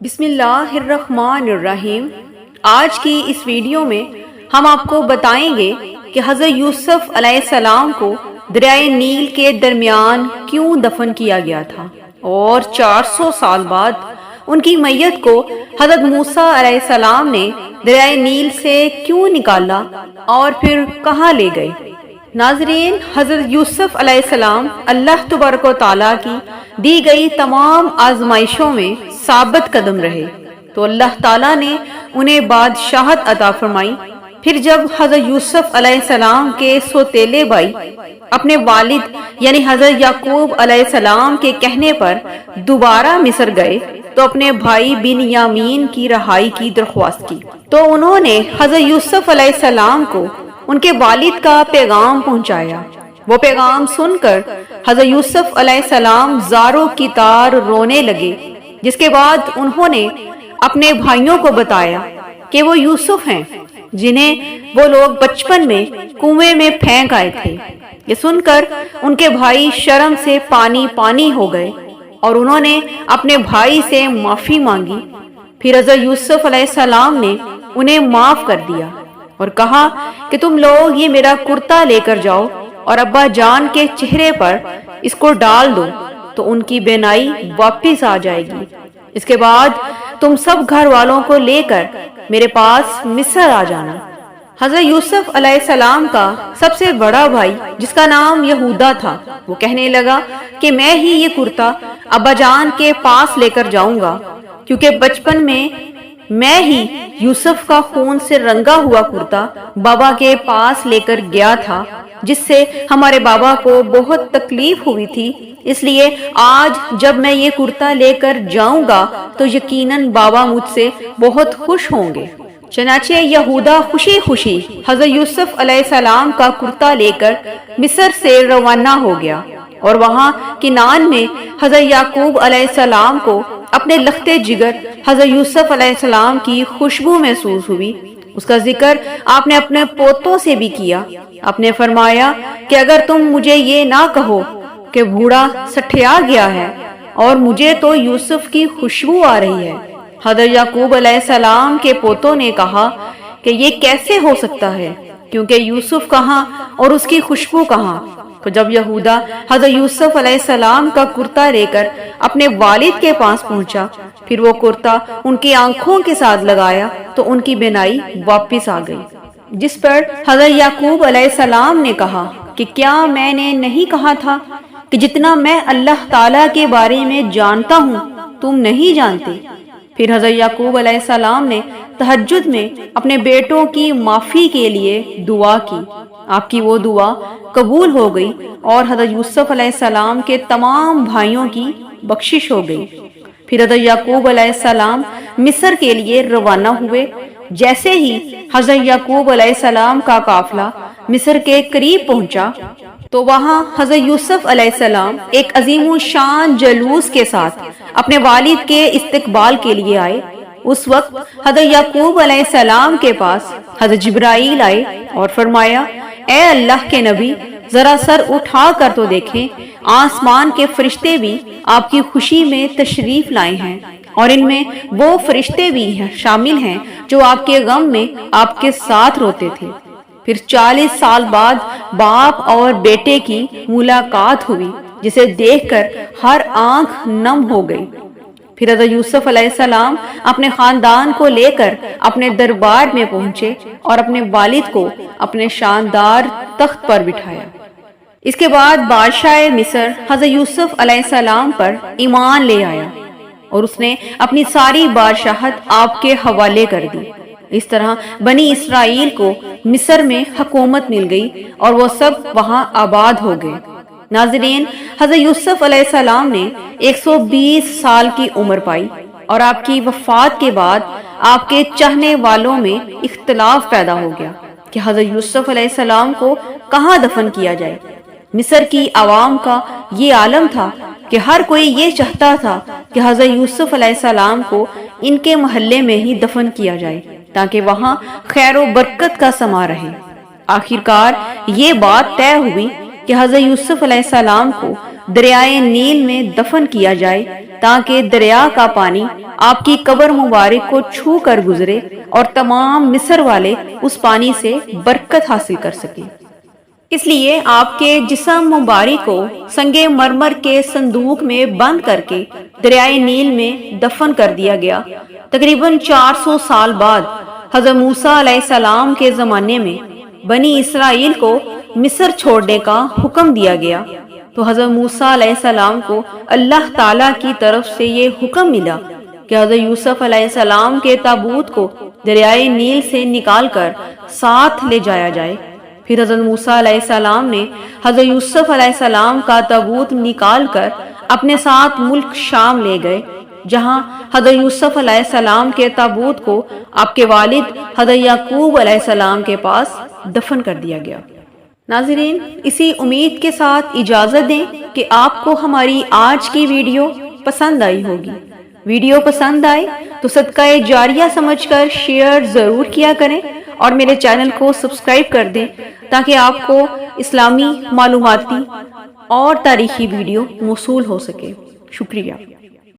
بسم اللہ الرحمن الرحیم۔ آج کی اس ویڈیو میں ہم آپ کو بتائیں گے کہ حضرت یوسف علیہ السلام کو دریائے نیل کے درمیان کیوں دفن کیا گیا تھا اور 400 سال بعد ان کی میت کو حضرت موسیٰ علیہ السلام نے دریائے نیل سے کیوں نکالا اور پھر کہاں لے گئے۔ ناظرین، حضرت یوسف علیہ السلام اللہ تبارک و تعالیٰ کی دی گئی تمام آزمائشوں میں ثابت قدم رہے تو اللہ تعالیٰ نے انہیں بادشاہت عطا فرمائی۔ پھر جب حضرت یوسف علیہ السلام کے سوتیلے بھائی اپنے والد یعنی حضرت یعقوب علیہ السلام کے کہنے پر دوبارہ مصر گئے تو اپنے بھائی بنیامین کی رہائی کی درخواست کی تو انہوں نے حضرت یوسف علیہ السلام کو ان کے والد کا پیغام پہنچایا۔ وہ پیغام سن کر حضرت یوسف علیہ السلام زاروں کی طرح رونے لگے، جس کے بعد انہوں نے اپنے بھائیوں کو بتایا کہ وہ یوسف ہیں جنہیں وہ لوگ بچپن میں کنویں میں پھینک آئے تھے۔ یہ سن کر ان کے بھائی شرم سے پانی پانی ہو گئے اور انہوں نے اپنے بھائی سے معافی مانگی۔ پھر حضرت یوسف علیہ السلام نے انہیں معاف کر دیا اور کہا کہ تم لوگ یہ میرا کرتا لے کر جاؤ اور ابا جان کے چہرے پر اس کو ڈال دو تو ان کی بینائی واپس آ جائے گی۔ اس کے بعد تم سب گھر والوں کو لے کر میرے پاس مصر آ جانا۔ حضرت یوسف علیہ السلام کا سب سے بڑا بھائی جس کا نام یہودا تھا، وہ کہنے لگا کہ میں ہی یہ کرتا ابا جان کے پاس لے کر جاؤں گا، کیونکہ بچپن میں ہی یوسف کا خون سے رنگا ہوا کرتا بابا کے پاس لے کر گیا تھا، جس سے ہمارے بابا کو بہت تکلیف ہوئی تھی۔ اس لیے آج جب میں یہ کرتا لے کر جاؤں گا تو یقیناً بابا مجھ سے بہت خوش ہوں گے۔ چنانچہ یہودا خوشی خوشی حضرت یوسف علیہ السلام کا کرتا لے کر مصر سے روانہ ہو گیا اور وہاں کنعان میں حضرت یعقوب علیہ السلام کو اپنے لختے جگر حضرت یوسف علیہ السلام کی خوشبو محسوس ہوئی۔ اس کا ذکر آپ نے اپنے پوتوں سے بھی کیا۔ آپ نے فرمایا کہ اگر تم مجھے یہ نہ کہو کہ بوڑھا سٹھیا گیا ہے اور مجھے تو یوسف کی خوشبو آ رہی ہے۔ حضرت یعقوب علیہ السلام کے پوتوں نے کہا کہ یہ کیسے ہو سکتا ہے، کیونکہ یوسف کہاں اور اس کی خوشبو کہاں۔ تو جب یہودا حضرت یوسف علیہ السلام کا کرتا لے کر اپنے والد کے پاس پہنچا، پھر وہ کرتا ان کی آنکھوں کے ساتھ لگایا تو ان کی بینائی واپس آ گئی، جس پر حضرت یعقوب علیہ السلام نے کہا کہ کیا میں نے نہیں کہا تھا کہ جتنا میں اللہ تعالیٰ کے بارے میں جانتا ہوں تم نہیں جانتے۔ پھر حضرت یعقوب علیہ السلام نے تہجد میں اپنے بیٹوں کی معافی کے لیے دعا کی۔ آپ کی وہ دعا قبول ہو گئی اور حضرت یوسف علیہ السلام کے تمام بھائیوں کی بخشش ہو گئی۔ پھر حضرت یعقوب علیہ السلام مصر کے لیے روانہ ہوئے۔ جیسے ہی حضرت یعقوب علیہ السلام کا قافلہ مصر کے قریب پہنچا تو وہاں حضرت یوسف علیہ السلام ایک عظیم الشان جلوس کے ساتھ اپنے والد کے استقبال کے لیے آئے۔ اس وقت حضرت یعقوب علیہ السلام کے پاس حضرت جبرائیل آئے اور فرمایا، اے اللہ کے نبی، ذرا سر اٹھا کر تو دیکھیں، آسمان کے فرشتے بھی آپ کی خوشی میں تشریف لائے ہیں اور ان میں وہ فرشتے بھی شامل ہیں جو آپ کے غم میں آپ کے ساتھ روتے تھے۔ پھر 40 سال بعد باپ اور بیٹے کی ملاقات ہوئی، جسے دیکھ کر ہر آنکھ نم ہو گئی۔ پھر حضرت یوسف علیہ السلام اپنے خاندان کو لے کر اپنے دربار میں پہنچے اور اپنے والد کو اپنے شاندار تخت پر بٹھایا۔ اس کے بعد بادشاہ مصر حضرت یوسف علیہ السلام پر ایمان لے آیا اور اس نے اپنی ساری بادشاہت آپ کے حوالے کر دی۔ اس طرح بنی اسرائیل کو مصر میں حکومت مل گئی اور وہ سب وہاں آباد ہو گئے۔ ناظرین، حضرت یوسف علیہ السلام نے 120 سال کی عمر پائی اور آپ کی وفات کے بعد آپ کے چاہنے والوں میں اختلاف پیدا ہو گیا کہ حضرت یوسف علیہ السلام کو کہاں دفن کیا جائے۔ مصر کی عوام کا یہ عالم تھا کہ ہر کوئی یہ چاہتا تھا کہ حضرت یوسف علیہ السلام کو ان کے محلے میں ہی دفن کیا جائے تاکہ وہاں خیر و برکت کا سما رہے۔ آخرکار یہ بات طے ہوئی کہ حضرت یوسف علیہ السلام کو دریائے نیل میں دفن کیا جائے تاکہ دریا کا پانی آپ کی قبر مبارک کو چھو کر گزرے اور تمام مصر والے اس پانی سے برکت حاصل کر سکیں۔ اس لیے آپ کے جسم مبارک کو سنگ مرمر کے صندوق میں بند کر کے دریائے نیل میں دفن کر دیا گیا۔ تقریباً 400 سال بعد حضرت موسیٰ علیہ السلام کے زمانے میں بنی اسرائیل کو مصر چھوڑنے کا حکم دیا گیا، تو حضرت موسیٰ علیہ السلام کو اللہ تعالیٰ کی طرف سے یہ حکم ملا کہ حضرت یوسف علیہ السلام کے تابوت کو دریائے نیل سے نکال کر ساتھ لے جایا جائے۔ پھر حضرت موسیٰ علیہ السلام نے حضرت یوسف علیہ السلام کا تابوت نکال کر اپنے ساتھ ملک شام لے گئے، جہاں حضرت یوسف علیہ السلام کے تابوت کو آپ کے والد حضرت یعقوب علیہ السلام کے پاس دفن کر دیا گیا۔ ناظرین، اسی امید کے ساتھ اجازت دیں کہ آپ کو ہماری آج کی ویڈیو پسند آئی ہوگی۔ ویڈیو پسند آئے تو صدقہ جاریہ سمجھ کر شیئر ضرور کیا کریں اور میرے چینل کو سبسکرائب کر دیں تاکہ آپ کو اسلامی معلوماتی اور تاریخی ویڈیو موصول ہو سکے۔ شکریہ۔